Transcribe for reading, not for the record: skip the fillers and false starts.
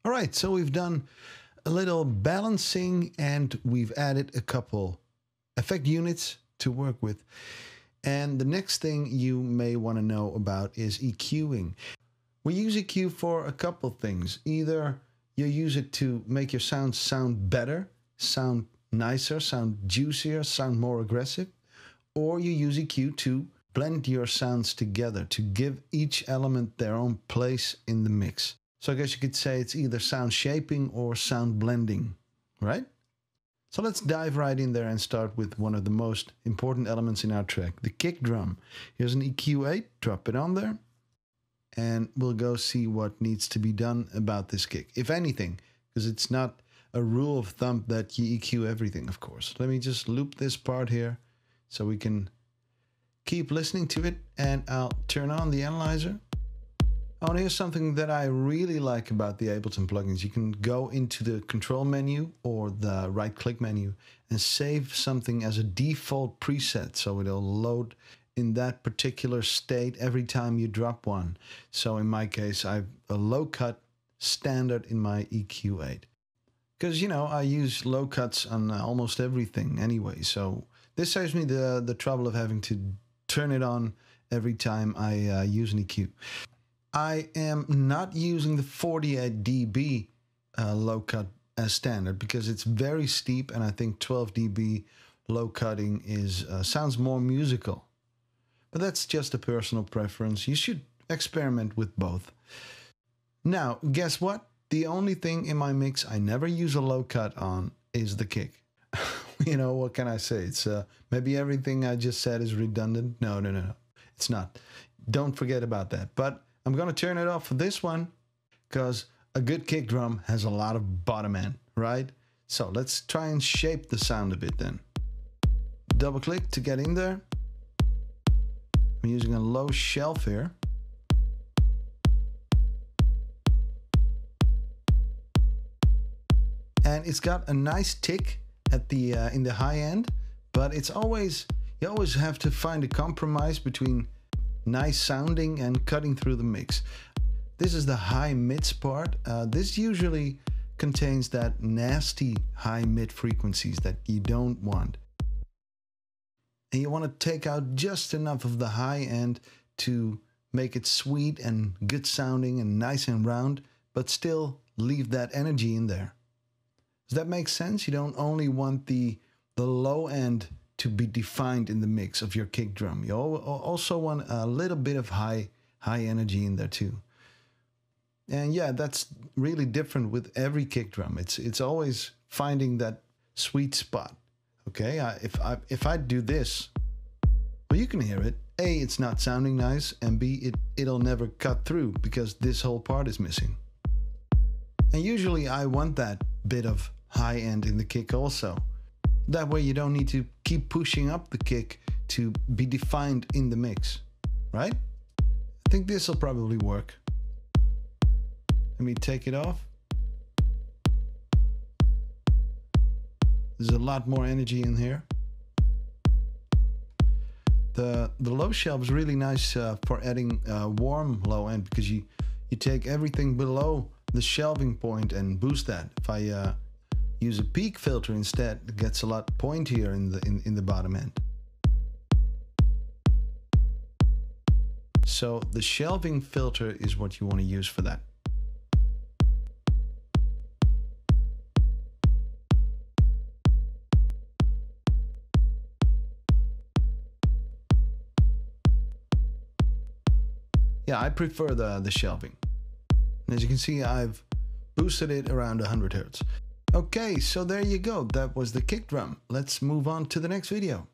All right, so we've done a little balancing and we've added a couple effect units to work with. And the next thing you may want to know about is EQing. We use EQ for a couple things. Either you use it to make your sounds sound better, sound nicer, sound juicier, sound more aggressive, or you use EQ to blend your sounds together, to give each element their own place in the mix. So I guess you could say it's either sound shaping or sound blending, right? So let's dive right in there and start with one of the most important elements in our track, the kick drum. Here's an EQ8, drop it on there, and we'll go see what needs to be done about this kick, if anything, because it's not a rule of thumb that you EQ everything, of course. Let me just loop this part here so we can keep listening to it, and I'll turn on the analyzer. Oh, and here's something that I really like about the Ableton plugins. You can go into the control menu or the right-click menu and save something as a default preset, so it'll load in that particular state every time you drop one. So in my case, I've a low cut standard in my EQ8. Because, you know, I use low cuts on almost everything anyway, so this saves me the trouble of having to turn it on every time I use an EQ. I am not using the 48 dB low cut as standard because it's very steep, and I think 12 dB low cutting is sounds more musical. But that's just a personal preference. You should experiment with both. Now, guess what? The only thing in my mix I never use a low cut on is the kick. You know, what can I say? It's maybe everything I just said is redundant. No, it's not. Don't forget about that. But I'm going to turn it off for this one because a good kick drum has a lot of bottom end, right? So let's try and shape the sound a bit then. Double click to get in there. I'm using a low shelf here. And it's got a nice tick at the in the high end, but it's always, you always have to find a compromise between nice sounding and cutting through the mix. This is the high mids part. This usually contains that nasty high mid frequencies that you don't want. And you want to take out just enough of the high end to make it sweet and good sounding and nice and round, but still leave that energy in there. Does that make sense? You don't only want the low end to be defined in the mix of your kick drum. You also want a little bit of high energy in there too. And yeah, that's really different with every kick drum. It's always finding that sweet spot. Okay, if I do this, well, you can hear it. A, it's not sounding nice, and B, it'll never cut through because this whole part is missing. And usually I want that bit of high end in the kick also. That way you don't need to keep pushing up the kick to be defined in the mix, right? I think this will probably work. Let me take it off. There's a lot more energy in here. The low shelf is really nice for adding warm low end because you take everything below the shelving point and boost that. If I use a peak filter instead, it gets a lot pointier in the bottom end. So the shelving filter is what you want to use for that. Yeah, I prefer the shelving. And as you can see, I've boosted it around 100 Hz. Okay, so there you go. That was the kick drum. Let's move on to the next video.